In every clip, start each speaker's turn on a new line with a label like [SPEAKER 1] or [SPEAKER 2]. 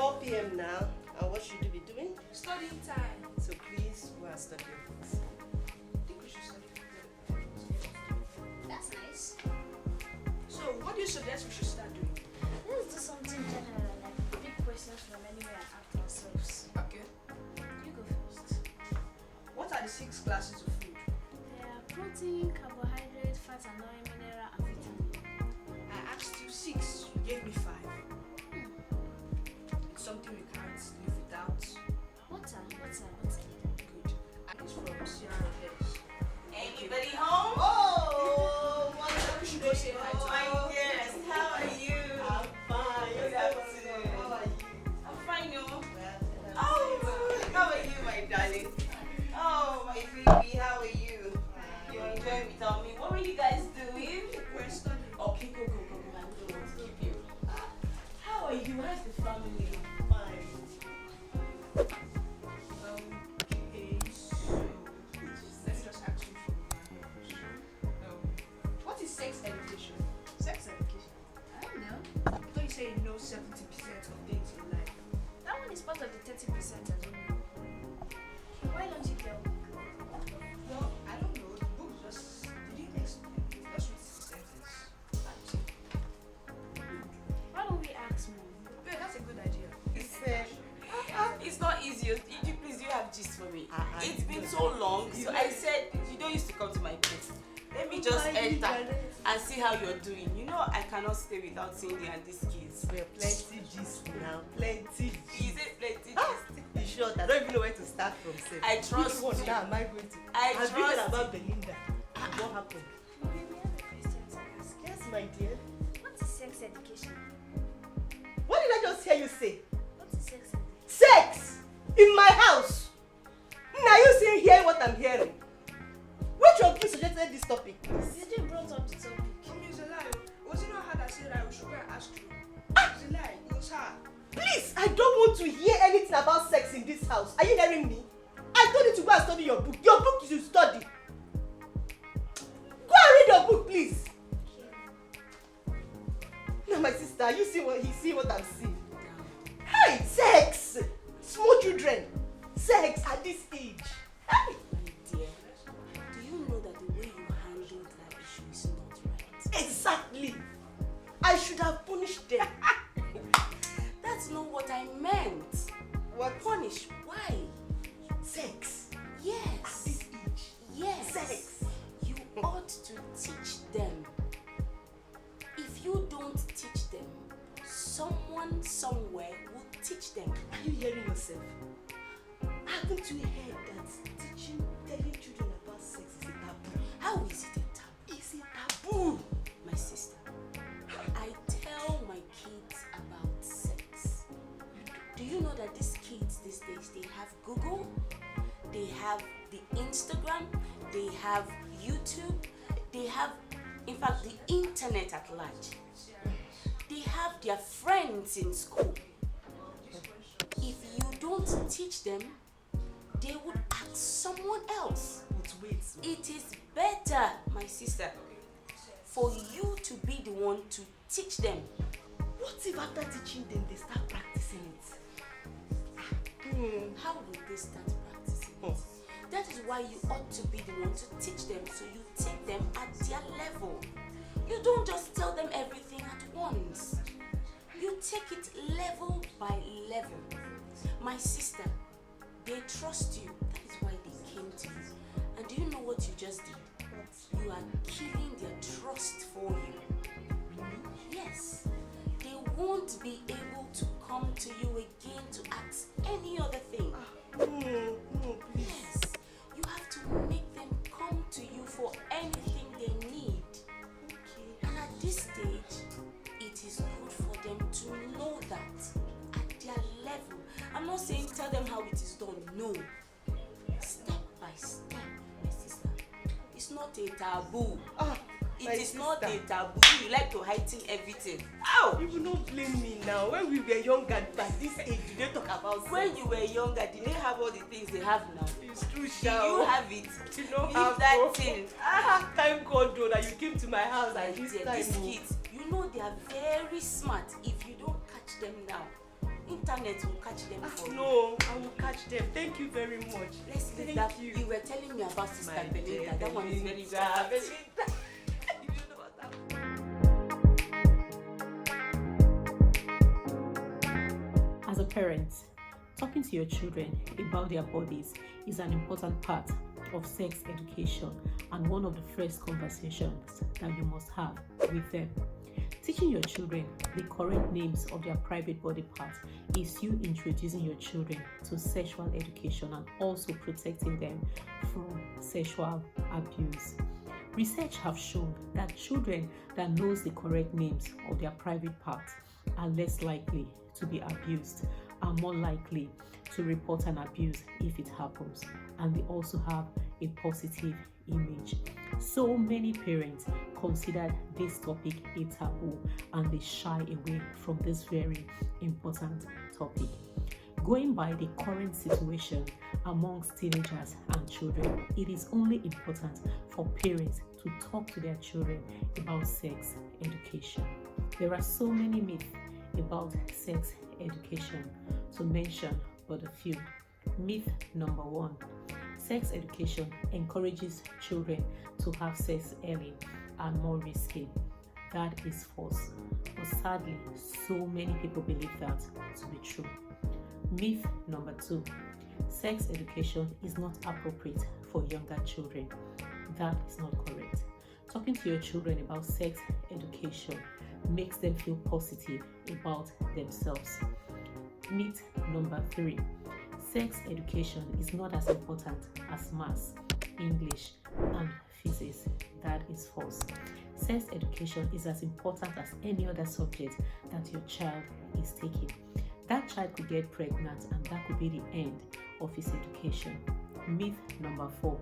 [SPEAKER 1] 4 p.m. now, and what should you be doing?
[SPEAKER 2] Studying time.
[SPEAKER 1] So please go and study your books.
[SPEAKER 2] I think we should study.
[SPEAKER 3] That's nice.
[SPEAKER 2] So, what do you suggest we should start doing?
[SPEAKER 3] Let's do something general, like big questions from anywhere and ask ourselves.
[SPEAKER 2] Okay.
[SPEAKER 3] You go first.
[SPEAKER 2] What are the 6 classes of food?
[SPEAKER 3] There are protein, carbohydrate, fat and oil, mineral, and vitamin.
[SPEAKER 2] I asked you 6. You gave me 5. It's something we can't live without.
[SPEAKER 3] Water.
[SPEAKER 2] Good. And it's from Sierra Hills.
[SPEAKER 4] Anybody home?
[SPEAKER 1] Oh,
[SPEAKER 2] We should go say hi to her.
[SPEAKER 4] My dearest, how are you?
[SPEAKER 1] I'm fine.
[SPEAKER 4] Good afternoon.
[SPEAKER 1] How are you?
[SPEAKER 4] I'm fine, yo.
[SPEAKER 1] Well,
[SPEAKER 4] Oh, how are you, my darling? Oh, my baby, how are you? You're enjoying without me. What were you guys doing?
[SPEAKER 2] We're studying.
[SPEAKER 4] Okay, go. I don't want to keep you. How are you? How's the family?
[SPEAKER 1] fine.
[SPEAKER 2] Okay, so let me just ask you from my head. What is sex education? Sex education?
[SPEAKER 3] I don't know.
[SPEAKER 2] I thought you said you know 70% of things in life.
[SPEAKER 3] That one is part of the 30% I don't know. Why don't you tell?
[SPEAKER 2] Well, I don't know. The book just didn't explain. That's what the sentence.
[SPEAKER 3] Why don't we ask more?
[SPEAKER 2] Yeah, that's a good idea.
[SPEAKER 4] It's not easy. Please, you have gist for me.
[SPEAKER 1] I
[SPEAKER 4] It's been
[SPEAKER 1] do.
[SPEAKER 4] so long, so I said you don't used to come to my place. Let me just enter and see how you're doing. You know I cannot stay without seeing you and these kids.
[SPEAKER 1] We're plenty gist now. Plenty
[SPEAKER 4] Is
[SPEAKER 1] gist.
[SPEAKER 4] it plenty
[SPEAKER 1] Ah,
[SPEAKER 4] gist?
[SPEAKER 1] in short, I don't even know where to start from. Sef.
[SPEAKER 4] I trust
[SPEAKER 1] Which one
[SPEAKER 4] you.
[SPEAKER 1] now am I going to?
[SPEAKER 4] I
[SPEAKER 1] I've
[SPEAKER 4] trust
[SPEAKER 1] written about Belinda. What happened?
[SPEAKER 3] Mommy, we have a question to ask.
[SPEAKER 1] Yes, my dear.
[SPEAKER 3] What is sex education?
[SPEAKER 1] What did I just hear you say?
[SPEAKER 3] What is sex education?
[SPEAKER 1] Sex in my house. Now you see hearing what I'm hearing. Which of you suggested this topic, please?
[SPEAKER 3] CJ brought up the topic.
[SPEAKER 2] Mommy, it's a lie. Was it not her that said I should go and ask you? It's a lie. It was her.
[SPEAKER 1] Please, I don't want to hear anything about sex in this house. Are you hearing me? I told you to go and study your book. Your book you should study. Go and read your book, please. Now, my sister, you see what I'm seeing? Hey, sex! Small children. Sex at this age. Hey.
[SPEAKER 4] My dear, do you know that the way you handled that issue is not right?
[SPEAKER 1] Exactly. I should have punished them.
[SPEAKER 4] That's not what I meant.
[SPEAKER 1] What?
[SPEAKER 4] Punish? Why?
[SPEAKER 1] Sex. At
[SPEAKER 4] Yes.
[SPEAKER 1] this age.
[SPEAKER 4] Yes.
[SPEAKER 1] Sex.
[SPEAKER 4] You ought to teach them. If you don't teach them, someone somewhere will teach them.
[SPEAKER 1] Are you hearing yourself? Haven't you heard that telling children about sex is a taboo?
[SPEAKER 4] How is it a taboo?
[SPEAKER 1] It's a taboo.
[SPEAKER 4] My sister, I tell my kids about sex. Do you know that these kids these days, they have Google, they have the Instagram, they have YouTube, they have, in fact, the internet at large. They have their friends in school. If you don't teach them, they would ask someone else.
[SPEAKER 1] But wait.
[SPEAKER 4] It is better, my sister, for you to be the one to teach them.
[SPEAKER 1] What if after teaching them they start practicing it?
[SPEAKER 4] How will they start practicing it? That is why you ought to be the one to teach them, so you take them at their level. You don't just tell them everything at once. You take it level by level. My sister, they trust you. That is why they came to you. And do you know what you just did? You are killing their trust for you. Yes. They won't be able to come to you again to ask any other thing.
[SPEAKER 1] No, please.
[SPEAKER 4] Yes. You have to make them come to you for anything they need.
[SPEAKER 1] Okay.
[SPEAKER 4] And at this stage, it is good for them to know that at their level. I'm not saying tell them how it is done. No. Step by step, my sister. It's not a taboo. It is not a taboo. You like to heighten everything. Ow!
[SPEAKER 1] You will not blame me now. When we were younger, by this age, did they talk about sex?
[SPEAKER 4] When you were younger, did they have all the things they have now?
[SPEAKER 1] It's true,
[SPEAKER 4] Do you have it?
[SPEAKER 1] You don't
[SPEAKER 4] Leave
[SPEAKER 1] have
[SPEAKER 4] that
[SPEAKER 1] both.
[SPEAKER 4] thing.
[SPEAKER 1] Thank God though that you came to my house
[SPEAKER 4] My
[SPEAKER 1] and this
[SPEAKER 4] dear,
[SPEAKER 1] time.
[SPEAKER 4] these kids, you know they are very smart. If you don't catch them now, Internet will catch them for you.
[SPEAKER 1] No, I will catch them. Thank you very much.
[SPEAKER 4] Let's leave
[SPEAKER 1] Thank
[SPEAKER 4] that.
[SPEAKER 1] you.
[SPEAKER 4] You were telling me about Sister
[SPEAKER 1] My
[SPEAKER 4] Belinda.
[SPEAKER 1] dear
[SPEAKER 4] That one is very
[SPEAKER 1] Belinda,
[SPEAKER 4] sad.
[SPEAKER 1] Belinda. You don't know what that.
[SPEAKER 5] As a parent, talking to your children about their bodies is an important part of sex education and one of the first conversations that you must have with them. Teaching your children the correct names of their private body parts is you introducing your children to sexual education and also protecting them from sexual abuse. Research have shown that children that knows the correct names of their private parts are less likely to be abused, are more likely to report an abuse if it happens, and they also have a positive image. So many parents consider this topic a taboo and they shy away from this very important topic. Going by the current situation amongst teenagers and children, it is only important for parents to talk to their children about sex education. There are so many myths about sex education, to mention but a few. Myth number 1: sex education encourages children to have sex early and more risky. That is false, but sadly, so many people believe that to be true. Myth number 2: sex education is not appropriate for younger children. That is not correct. Talking to your children about sex education makes them feel positive about themselves. Myth number 3: sex education is not as important as maths, English, and physics. That is false. Sex education is as important as any other subject that your child is taking. That child could get pregnant and that could be the end of his education. Myth number 4: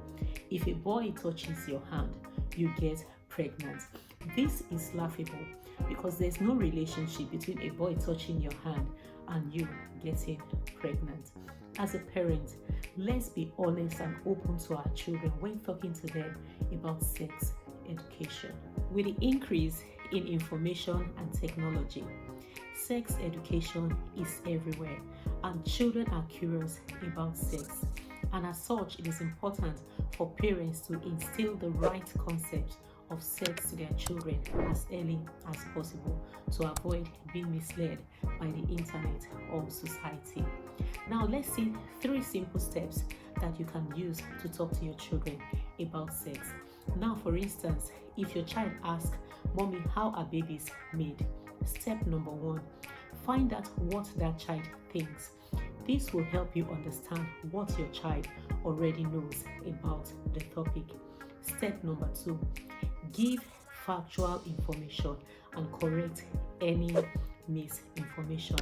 [SPEAKER 5] if a boy touches your hand, you get pregnant. This is laughable because there's no relationship between a boy touching your hand and you getting pregnant. As a parent, let's be honest and open to our children when talking to them about sex education. With the increase in information and technology, sex education is everywhere and children are curious about sex. And as such, it is important for parents to instill the right concept of sex to their children as early as possible to avoid being misled by the internet or society. Now let's see 3 simple steps that you can use to talk to your children about sex. Now, for instance, if your child asks, "Mommy, how are babies made?" Step number 1: find out what that child thinks. This will help you understand what your child already knows about the topic. Step number 2: give factual information and correct any misinformation.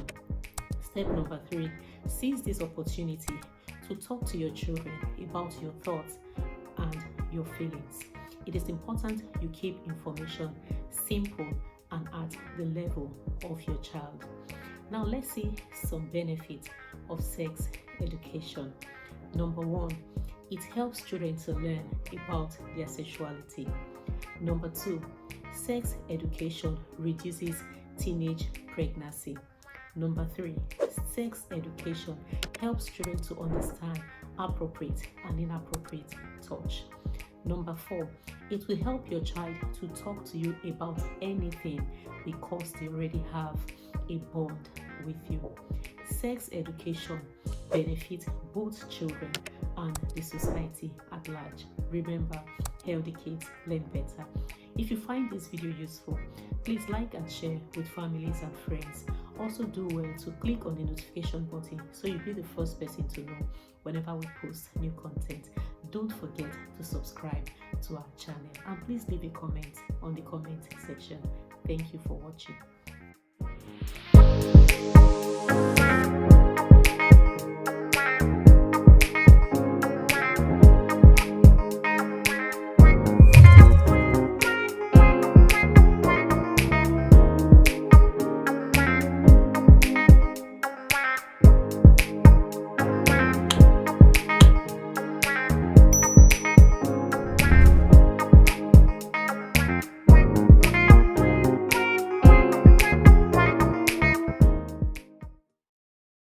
[SPEAKER 5] Step number 3: seize this opportunity to talk to your children about your thoughts and your feelings. It is important you keep information simple and at the level of your child. Now let's see some benefits of sex education. Number 1, it helps children to learn about their sexuality. Number 2, sex education reduces teenage pregnancy. Number 3, sex education helps children to understand appropriate and inappropriate touch. Number 4, it will help your child to talk to you about anything because they already have a bond with you. Sex education benefits both children and the society at large. Remember, healthy kids learn better. If you find this video useful, please like and share with families and friends. Also do well to click on the notification button so you'll be the first person to know whenever we post new content. Don't forget to subscribe to our channel and please leave a comment on the comment section. Thank you for watching.